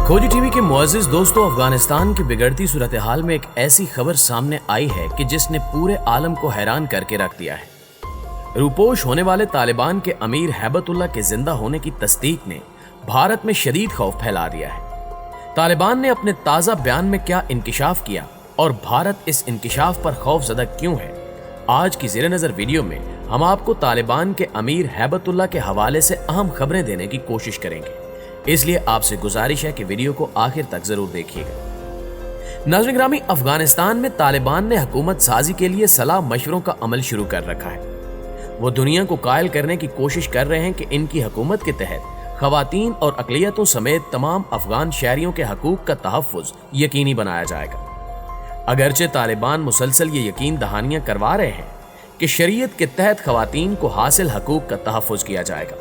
खोजी टीवी के मुअज़्ज़िज़ दोस्तों, अफगानिस्तान की बिगड़ती सूरत हाल में एक ऐसी खबर सामने आई है कि जिसने पूरे आलम को हैरान करके रख दिया है। रूपोश होने वाले तालिबान के अमीर हैबतुल्लाह के जिंदा होने की तस्दीक ने भारत में शदीद खौफ फैला दिया है। तालिबान ने अपने ताज़ा बयान में क्या इंकिशाफ किया और भारत इस इंकिशाफ पर खौफजदा क्यों है, आज की ज़ेरे नज़र वीडियो में हम आपको तालिबान के अमीर हैबतुल्लाह के हवाले से अहम खबरें देने की कोशिश करेंगे, इसलिए आपसे गुजारिश है कि वीडियो को आखिर तक जरूर देखिएगा। नाज़रीन ग्रामी, अफगानिस्तान में तालिबान ने हुकूमत साजी के लिए सलाह मशवरों का अमल शुरू कर रखा है। वो दुनिया को कायल करने की कोशिश कर रहे हैं कि इनकी हुकूमत के तहत खवातीन और अक़लियतों समेत तमाम अफगान शहरियों के हकूक का तहफ़्फ़ुज़ यकीनी बनाया जाएगा। अगरचे तालिबान मुसलसल ये यकीन दहानियां करवा रहे हैं कि शरीयत के तहत खवातीन को हासिल हकूक का तहफ़्फ़ुज़ किया जाएगा,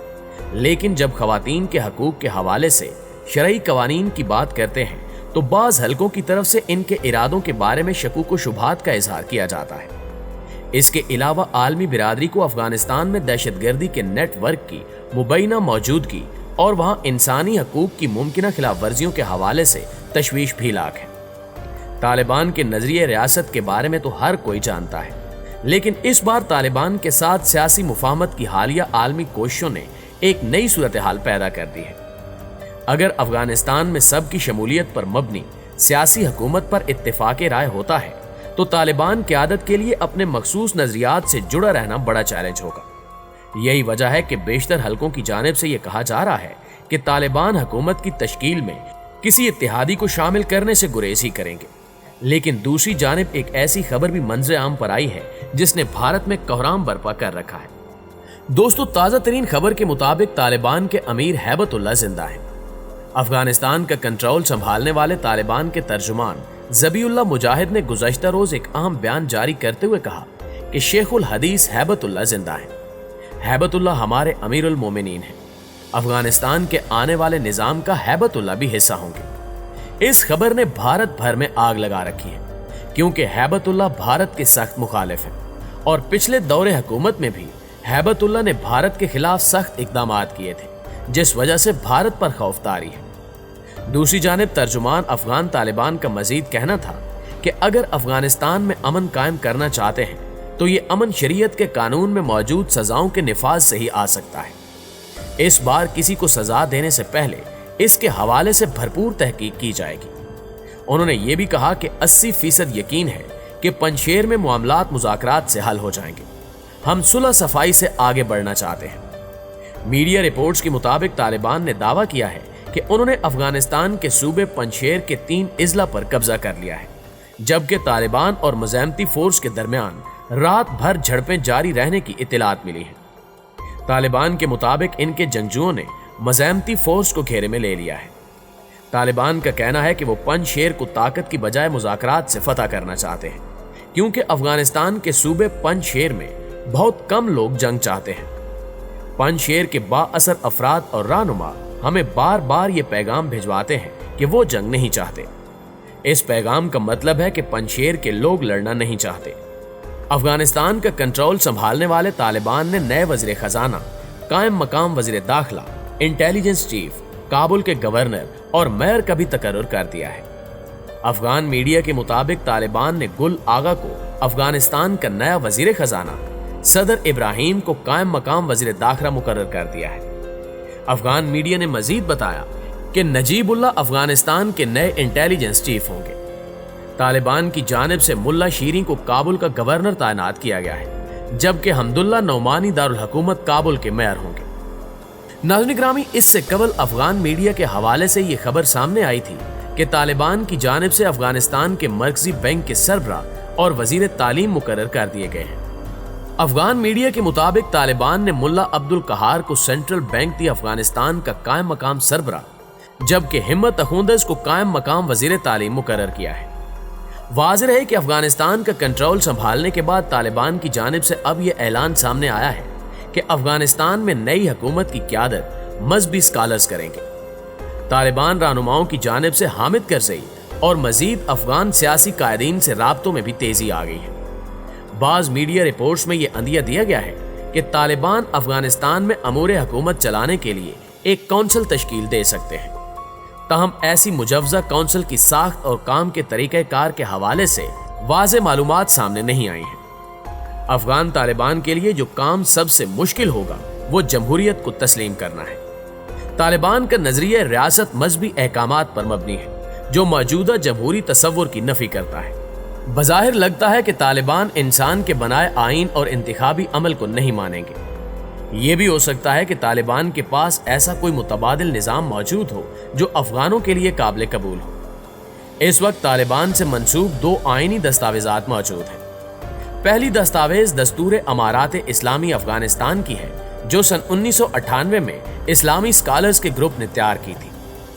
लेकिन जब खवातीन के हकूक के हवाले से शरई कवानीन की बात करते हैं तो बाज़ हलकों की तरफ से इनके इरादों के बारे में शकूक व शुबहात का इजहार किया जाता है। इसके अलावा आलमी बिरादरी को अफगानिस्तान में दहशतगर्दी के नेटवर्क की मुबैना मौजूदगी और वहाँ इंसानी हकूक की मुमकिन खिलाफ वर्जियों के हवाले से तशवीश भी लाख है। तालिबान के नजरिए रियासत के बारे में तो हर कोई जानता है, लेकिन इस बार तालिबान के साथ सियासी मुफाहमत की हालिया आलमी कोशिशों ने एक नई सूरत हाल पैदा कर दी है। अगर अफगानिस्तान में सबकी शमूलियत पर मबनी सियासी हुकूमत पर इत्तेफाक राय होता है तो तालिबान क़यादत के लिए अपने मखसूस नजरियात से जुड़ा रहना बड़ा चैलेंज होगा। यही वजह है कि बेशतर हलकों की जानिब से यह कहा जा रहा है कि तालिबान हुकूमत की तश्कील में किसी इत्तेहादी को शामिल करने से गुरेज ही करेंगे, लेकिन दूसरी जानिब एक ऐसी खबर भी मंजर आम पर आई है जिसने भारत में कोहराम बर्पा कर रखा है। दोस्तों, ताज़ा तरीन खबर के मुताबिक तालिबान के अमीर हैबतुल्लाह जिंदा हैं। अफगानिस्तान का कंट्रोल संभालने वाले तालिबान के तर्जुमान ज़बीउल्लाह मुजाहिद ने गुज़श्ता रोज एक अहम बयान जारी करते हुए कहा कि शेखुल हदीस हैबतुल्लाह जिंदा हैं। हैबतुल्लाह हमारे अमीरुल मोमिनीन हैं। अफगानिस्तान के आने वाले निज़ाम का हैबतुल्लाह भी हिस्सा होंगे। इस खबर ने भारत भर में आग लगा रखी है, क्योंकि हैबतुल्लाह भारत के सख्त मुखालिफ हैं और पिछले दौरे हुकूमत में भी हैबतुल्लाह ने भारत के खिलाफ सख्त इकदाम किए थे, जिस वजह से भारत पर खौफदारी है। दूसरी जानिब तर्जुमान अफगान तालिबान का मजीद कहना था कि अगर अफगानिस्तान में अमन कायम करना चाहते हैं तो ये अमन शरीयत के कानून में मौजूद सजाओं के निफाज से ही आ सकता है। इस बार किसी को सजा देने से पहले इसके हवाले से भरपूर तहकीक की जाएगी। उन्होंने ये भी कहा कि 80% यकीन है कि पंजशेर में मामलात मुज़ाकरात से हल हो जाएंगे। हम सुलह सफाई से आगे बढ़ना चाहते हैं। मीडिया रिपोर्ट्स के मुताबिक तालिबान ने दावा किया है कि उन्होंने अफगानिस्तान के सूबे पंजशेर के 3 इजला पर कब्जा कर लिया है, जबकि तालिबान और मुज़ाहमती फोर्स के दरमियान रात भर झड़पें जारी रहने की इत्तलात मिली है। तालिबान के मुताबिक इनके जंगजुओं ने मुज़ाहमती फोर्स को घेरे में ले लिया है। तालिबान का कहना है कि वो पंजशेर को ताकत की बजाय मुज़ाकरात से फतह करना चाहते हैं, क्योंकि अफगानिस्तान के सूबे पंजशेर में बहुत कम लोग जंग चाहते हैं। पंजशेर के बाअसर अफराद और रहनुमा हमें बार बार ये पैगाम भिजवाते हैं कि वो जंग नहीं चाहते। इस पैगाम का मतलब है कि पंजशेर के लोग लड़ना नहीं चाहते। अफगानिस्तान का कंट्रोल संभालने वाले तालिबान ने नए वज़ीर खजाना, कायम मकाम वज़ीर दाखिला, इंटेलिजेंस चीफ, काबुल के गवर्नर और मेयर का भी तकर्रुर कर दिया है। अफगान मीडिया के मुताबिक तालिबान ने गुल आगा को अफगानिस्तान का नया वज़ीर खजाना, सदर इब्राहिम को कायम मकाम वज़ीर दाखिला मुकर्रर कर दिया है। अफगान मीडिया ने मजीद बताया कि नजीबुल्लाह अफगानिस्तान के नए इंटेलिजेंस चीफ होंगे। तालिबान की जानिब से मुल्ला शीरी को काबुल का गवर्नर तैनात किया गया है, जबकि हमदुल्ला नौमानी दारुल हुकूमत काबुल के मेयर होंगे। नाज़रीन ग्रामी, इससे कबल अफगान मीडिया के हवाले से ये खबर सामने आई थी कि तालिबान की जानिब से अफगानिस्तान के मरकजी बैंक के सरबरा और वज़ीर तालीम मुकर्रर कर दिए गए हैं। अफगान मीडिया के मुताबिक तालिबान ने मुल्ला अब्दुल कहार को सेंट्रल बैंक दी अफगानिस्तान का कायम मकाम सरबरा, जबकि हिम्मत अखुंदस को कायम मकाम वज़ीर तालीम मुकर्रर किया है। वाज़ेह है कि अफगानिस्तान का कंट्रोल संभालने के बाद तालिबान की जानिब से अब यह ऐलान सामने आया है कि अफगानिस्तान में नई हुकूमत की क़यादत मजहबी स्कॉलर्स करेंगे। तालिबान रहनुमाओं की जानिब से हामिद करज़ई और मजीद अफगान सियासी कायदीन से राब्तों में भी तेजी आ गई है। बाज़ मीडिया रिपोर्ट्स में यह अंदिया दिया गया है कि तालिबान अफगानिस्तान में अमूर हुकूमत चलाने के लिए एक कौंसिल तश्कील दे सकते हैं। तहम ऐसी मुजव्वज़ा काउंसिल की साख्त और काम के तरीक़े कार के हवाले से वाज़े मालूमात सामने नहीं आई हैं। अफगान तालिबान के लिए जो काम सबसे मुश्किल होगा वो जमहूरियत को तस्लीम करना है। तालिबान का नजरिया रियासत मजहबी अहकामात पर मबनी है जो मौजूदा जमहूरी तसव्वुर की नफी करता है। बज़ाहिर लगता है कि तालिबान इंसान के बनाए आइन और इंतखाबी अमल को नहीं मानेंगे। ये भी हो सकता है कि तालिबान के पास ऐसा कोई मुतबादिल निज़ाम मौजूद हो जो अफगानों के लिए काबिल कबूल हो। इस वक्त तालिबान से मंसूब 2 आइनी दस्तावेज़ात मौजूद हैं। पहली दस्तावेज दस्तूर अमारात इस्लामी अफगानिस्तान की है जो सन 1998 में इस्लामी स्कॉलर्स के ग्रुप ने तैयार की थी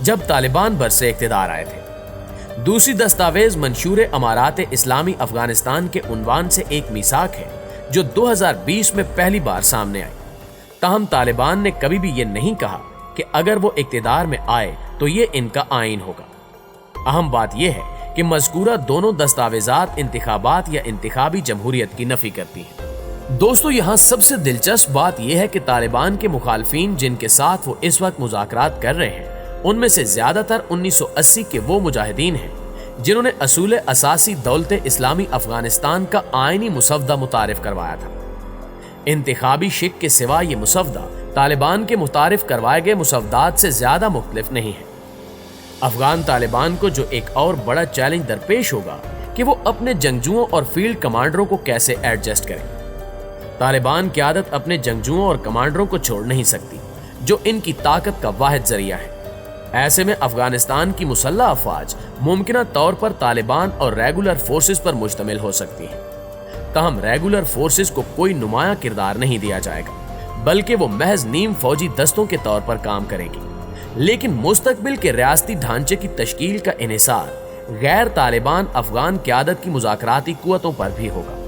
जब तालिबान बरसे इख्तिदार आए थे। दूसरी दस्तावेज मंशूर अमारात इस्लामी अफगानिस्तान के उन्वान से एक मीसाक है जो 2020 में पहली बार सामने आई। ताहम तालिबान ने कभी भी ये नहीं कहा कि अगर वो इख्तिदार में आए तो ये इनका आइन होगा। अहम बात यह है कि मज़कूरा दोनों दस्तावेजात इंतखाबात या इंतखाबी जमहूरियत की नफी करती हैं। दोस्तों, यहाँ सबसे दिलचस्प बात यह है कि तालिबान के मुखालफिन जिनके साथ वो इस वक्त मुज़ाकरात कर रहे हैं उनमें से ज्यादातर 1980 के वो मुजाहिदीन हैं जिन्होंने असूल असासी दौलत इस्लामी अफगानिस्तान का आइनी मुसवदा मुतारिफ करवाया था। इंतखाबी शिक के सिवा ये मुसवदा तालिबान के मुतारिफ करवाए गए मुसवदात से ज्यादा मुख्तलिफ नहीं है। अफगान तालिबान को जो एक और बड़ा चैलेंज दरपेश होगा कि वो अपने जंगजुओं और फील्ड कमांडरों को कैसे एडजस्ट करें। तालिबान की आदत अपने जंगजुओं और कमांडरों को छोड़ नहीं सकती जो इनकी ताकत का वाहिद जरिया है। ऐसे में अफगानिस्तान की मुसल्लह अफवाज मुमकिना तौर पर तालिबान और रेगुलर फोर्सेस पर मुश्तमिल हो सकती हैं। ताहम रेगुलर फोर्सेस को कोई नुमाया किरदार नहीं दिया जाएगा बल्कि वो महज नीम फौजी दस्तों के तौर पर काम करेगी। लेकिन मुस्तकबिल के रियासती ढांचे की तश्कील का इन्हिसार गैर तालिबान अफगान क़यादत की मुज़ाकराती कुव्वतों पर भी होगा।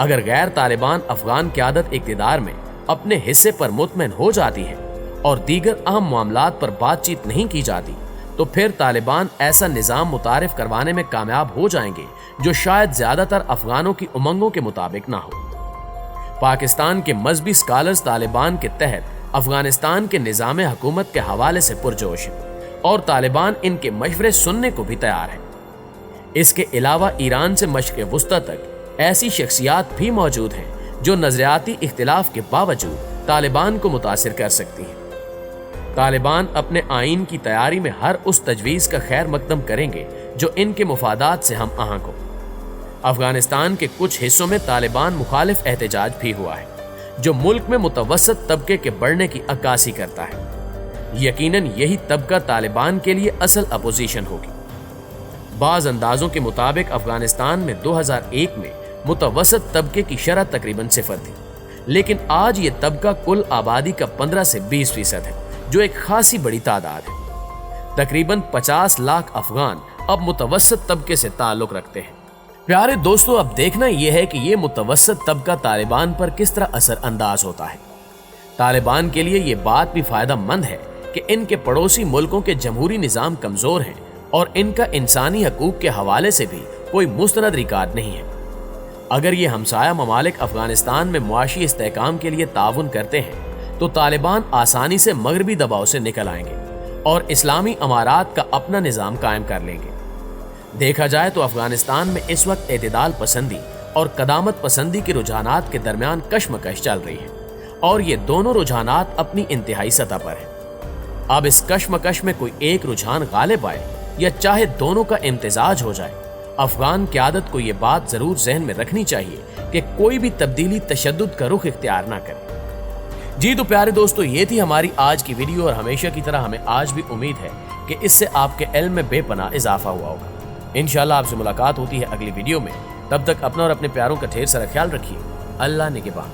अगर गैर तालिबान अफगान क़यादत इक़्तिदार में अपने हिस्से पर मुतमईन हो जाती है और दीगर अहम मामलात पर बातचीत नहीं की जाती तो फिर तालिबान ऐसा निज़ाम मुतारिफ करवाने में कामयाब हो जाएंगे जो शायद ज़्यादातर अफगानों की उमंगों के मुताबिक ना हो। पाकिस्तान के मजहबी स्कॉलर्स तालिबान के तहत अफगानिस्तान के निज़ाम हुकूमत के हवाले से पुरजोश है और तालिबान इनके मशवरे सुनने को भी तैयार है। इसके अलावा ईरान से मशरिक़ वुस्ता तक ऐसी शख्सियात भी मौजूद हैं जो नजरियाती इख्तिलाफ के बावजूद तालिबान को मुतासिर कर सकती हैं। तालिबान अपने आइन की तैयारी में हर उस तजवीज़ का खैर मकदम करेंगे जो इनके मुफादात से हम आहंग हो। अफगानिस्तान के कुछ हिस्सों में तालिबान मुखालिफ एहतजाज भी हुआ है जो मुल्क में मुतवस्सत तबके के बढ़ने की अक्कासी करता है। यकीनन यही तबका तालिबान के लिए असल अपोजिशन होगी। बाज अंदाजों के मुताबिक अफगानिस्तान में 2001 में मुतवस्सत तबके की शरह तकरीबन 0 थी, लेकिन आज ये तबका कुल आबादी का 15 से 20% है जो एक खासी बड़ी तादाद है। तकरीबन 50 लाख अफगान अब मुतवस्सत तबके से ताल्लुक रखते हैं। प्यारे दोस्तों, अब देखना यह है कि यह मुतवस्सत तबका तालिबान पर किस तरह असर अंदाज होता है। तालिबान के लिए यह बात भी फायदा मंद है कि इनके पड़ोसी मुल्कों के जमहूरी निज़ाम कमज़ोर हैं और इनका इंसानी हकूक के हवाले से भी कोई मुस्तनद रिकॉर्ड नहीं है। अगर ये हमसाया ममालिक अफगानिस्तान में मुआशी इस्तेहकाम के लिए ताउन करते हैं तो तालिबान आसानी से मगरबी दबाव से निकल आएंगे और इस्लामी अमारात का अपना निज़ाम कायम कर लेंगे। देखा जाए तो अफगानिस्तान में इस वक्त एतदाल पसंदी और कदामत पसंदी के रुझानात के दरमियान कशमकश चल रही है और ये दोनों रुझानात अपनी इंतहाई सतह पर है। अब इस कशमकश में कोई एक रुझान गालिब आए या चाहे दोनों का इम्तिजाज हो जाए, अफगान क़यादत को ये बात जरूर जहन में रखनी चाहिए कि कोई भी तब्दीली तशद्दुद का रुख इख्तियार ना करे। जी तो प्यारे दोस्तों, ये थी हमारी आज की वीडियो और हमेशा की तरह हमें आज भी उम्मीद है कि इससे आपके इल्म में बेपनाह इजाफा हुआ होगा। इंशाल्लाह आपसे मुलाकात होती है अगली वीडियो में। तब तक अपना और अपने प्यारों का ढेर सारा ख्याल रखिए। अल्लाह निगहबान।